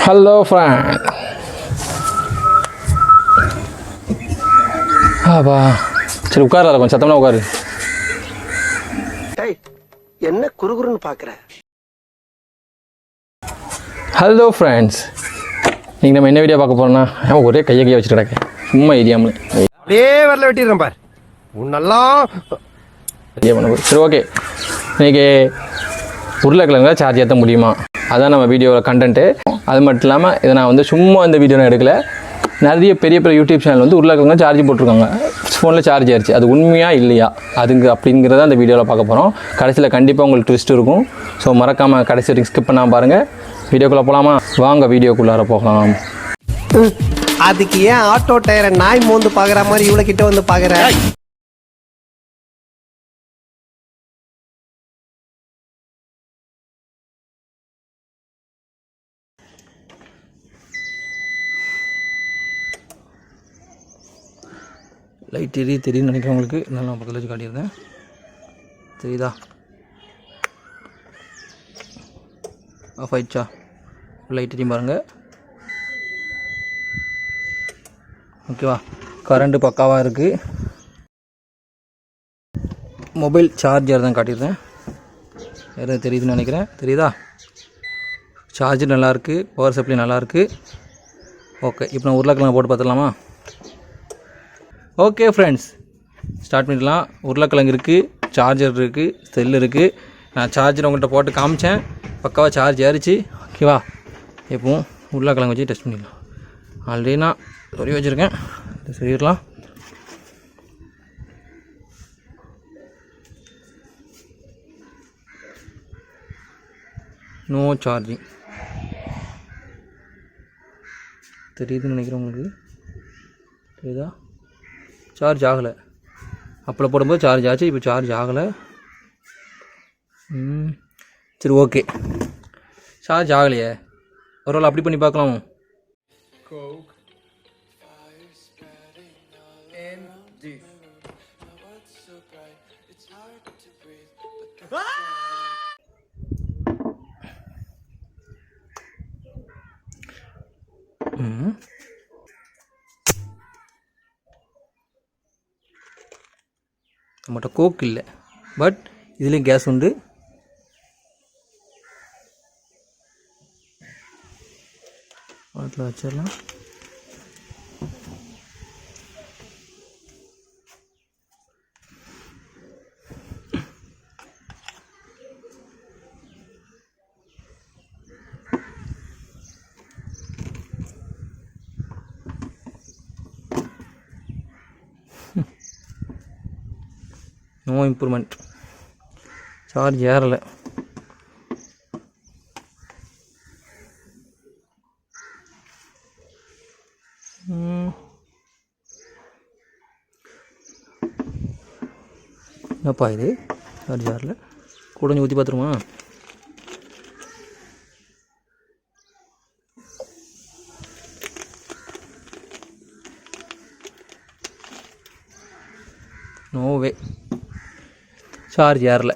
Hello friend. Aba சரி உட்கார கொஞ்சம் சத்தமாக உட்காரு. என்ன குறுகுறுன்னு பார்க்குற? ஹலோ ஃப்ரெண்ட்ஸ், நீங்கள் நம்ம என்ன வீடியோ பார்க்க போகிறோம்னா ஒரே கையை வச்சுட்டு கிடக்க சும்மா ஏரியாமல் அப்படியே வரல வெட்டிடுறேன் பார் உன்னெல்லாம். சரி ஓகே, இன்றைக்கி உருளைக்கிழங்குல சார்ஜ் ஏற்ற முடியுமா அதான் நம்ம வீடியோவில் கண்டென்ட்டு. அது மட்டும் இல்லாமல் இதை நான் வந்து சும்மா இந்த வீடியோ நான் எடுக்கலை. நிறைய பெரிய பெரிய யூடியூப் சேனல் வந்து உருளைக்கிழங்கு சார்ஜ் போட்டிருக்காங்க, ஃபோனில் சார்ஜ் ஆயிடுச்சு. அது உண்மையாக இல்லையா அப்படிங்கிறத அந்த வீடியோவில் பார்க்க போகிறோம். கடைசியில் கண்டிப்பாக உங்களுக்கு ட்விஸ்ட் இருக்கும். ஸோ மறக்காமல் கடைசி வரைக்கும் ஸ்கிப் பண்ணாமல் பாருங்கள். வீடியோக்குள்ளே போகலாமா? வாங்க வீடியோக்குள்ளார போகலாம். அதுக்கு ஏன் ஆட்டோ டயரை நாய் மோந்து பார்க்குற மாதிரி இவ்வளோ கிட்ட வந்து பார்க்குற? லைட் தெரியும்னு நினைக்கிறவங்களுக்கு நல்லா பக்கத்தில் வச்சு காட்டியிருந்தேன். தெரியுதா? ஆஃப் ஆயிடுச்சா? லைட் தெரியும் பாருங்கள். ஓகேவா? கரண்ட்டு பக்காவாக இருக்குது. மொபைல் சார்ஜர் தான் காட்டியிருந்தேன். வேறு தெரியுதுன்னு நினைக்கிறேன். தெரியுதா? சார்ஜர் நல்லாயிருக்கு, பவர் சப்ளை நல்லாயிருக்கு. ஓகே, இப்போ நான் உருளைக்கிழங்கு போட்டு பார்த்துடலாமா? ஓகே ஃப்ரெண்ட்ஸ், ஸ்டார்ட் பண்ணிடலாம். உருளைக்கிழங்கு இருக்குது, சார்ஜர் இருக்குது, செல் இருக்குது. நான் சார்ஜர் உங்கள்கிட்ட போட்டு காமிச்சேன், பக்காவாக சார்ஜ் ஏறிச்சு. ஓகேவா? எப்பவும் உருளைக்கிழங்கு வச்சு டெஸ்ட் பண்ணிடலாம். ஆல்ரெடி நான் சொறி வச்சுருக்கேன், சொல்லிடலாம். நோ சார்ஜிங் தெரியுதுன்னு நினைக்கிறேன். உங்களுக்கு தெரியுதா? சார்ஜ் ஆகலை. அப்போ போடும்போது சார்ஜ் ஆச்சு, இப்போ சார்ஜ் ஆகலை. சரி ஓகே, சார்ஜ் ஆகலையே, ஒரு வேளை அப்படி பண்ணி பார்க்கலாம். நம்மகிட்ட கோக் இல்லை, பட் இதுலேயும் கேஸ் உண்டு. அதில் வச்சிடலாம். நோ இம்ப்ரூவ்மெண்ட், சார்ஜ் ஏறலை. என்னப்பா இது? சார்ஜ் ஏறலை. கூட கொஞ்சம் ஊற்றி பார்த்துருமா? நோவே, சார்ஜ் ஏறலை.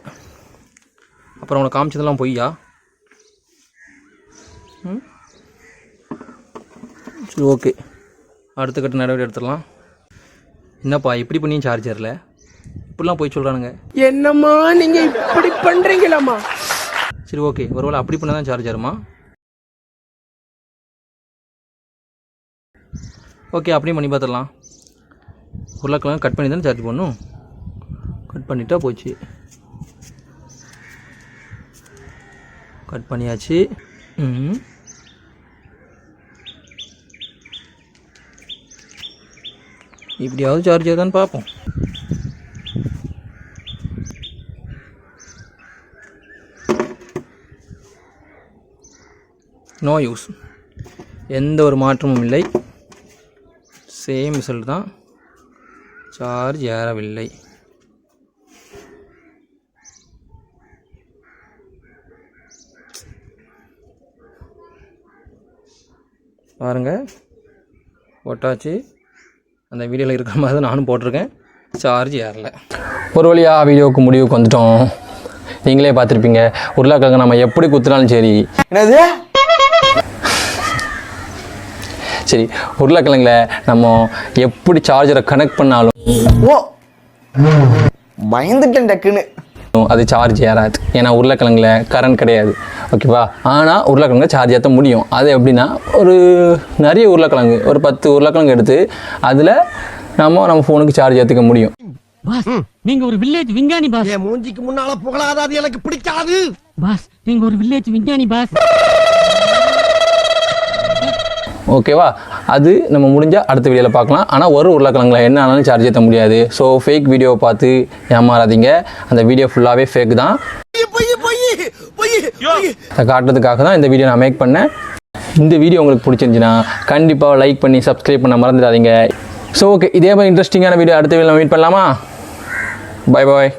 அப்புறம் உனக்கு காமிச்சதெல்லாம் பொய்யா? சரி ஓகே, அடுத்த கட்ட நடவடிக்கை எடுத்துடலாம். என்னப்பா இப்படி பண்ணியும் சார்ஜ் ஏறலை? இப்படிலாம் போய் சொல்கிறானுங்க. என்னம்மா நீங்கள் இப்படி பண்ணுறீங்களாம்மா? சரி ஓகே, ஒருவேளை அப்படி பண்ண தான் சார்ஜ் ஏறுமா? ஓகே, அப்படியும் பண்ணி பார்த்துடலாம். உருளைக்கிழங்கு கட் பண்ணி தானே சார்ஜ் பண்ணணும். கட் பண்ணிட்டா போச்சு. கட் பண்ணியாச்சு. இப்படியாவது சார்ஜ் ஆகுதான்னு பார்ப்போம். நோ யூஸ், எந்த ஒரு மாற்றமும் இல்லை. சேம் ரிசல்ட் தான், சார்ஜ் ஏறவில்லை. பாருங்கள், போட்டாச்சு. அந்த வீடியோவில் இருக்கிற மாதிரி தான் நானும் போட்டிருக்கேன். சார்ஜ் ஏறலை. ஒரு வழியாக வீடியோவுக்கு முடிவுக்கு வந்துட்டோம். நீங்களே பார்த்துருப்பீங்க, உருளைக்கிழங்கு நம்ம எப்படி குத்துனாலும் சரி. என்னது? சரி, உருளைக்கிழங்குல நம்ம எப்படி சார்ஜரை கனெக்ட் பண்ணாலும் ஓ பயந்துட்டேன் டக்குன்னு. அது சார்ஜ் ஏறாது. ஏன்னா உருளைக்கிழங்குல கரண்ட் கிடையாது. ஓகேவா? ஆனால் உருளைக்கிழங்கு சார்ஜ் ஏற்ற முடியும். அது எப்படின்னா, ஒரு நிறைய உருளைக்கிழங்கு, ஒரு 10 உருளைக்கிழங்கு எடுத்து அதில் நம்ம ஃபோனுக்கு சார்ஜ் ஏற்றுக்க முடியும். பாஸ், நீங்க ஒரு வில்லேஜ் விஞ்ஞானி பாஸ். என் மூஞ்சிக்கு முன்னால புகழாத, அது எனக்கு பிடிக்காது. பாஸ், நீங்க ஒரு வில்லேஜ் விஞ்ஞானி பாஸ். ஓகேவா? அது நம்ம முடிஞ்சால் அடுத்த வீடியோவில் பார்க்கலாம். ஆனால் ஒரு உருளைக்கிழங்குல என்ன ஆனாலும் சார்ஜ் ஏற்ற முடியாது. ஸோ ஃபேக் வீடியோவை பார்த்து ஏமாறாதீங்க. அந்த வீடியோ ஃபுல்லாகவே ஃபேக் தான். அதை காட்டுறதுக்காக தான் இந்த வீடியோ நான் மேக் பண்ணேன். இந்த வீடியோ உங்களுக்கு பிடிச்சிருந்துச்சுன்னா கண்டிப்பாக லைக் பண்ணி சப்ஸ்கிரைப் பண்ண மறந்துடாதீங்க. ஸோ ஓகே, இதே மாதிரி இன்ட்ரெஸ்டிங்கான வீடியோ அடுத்த வீடியோவில் மீட் பண்ணலாமா? பாய் பாய்.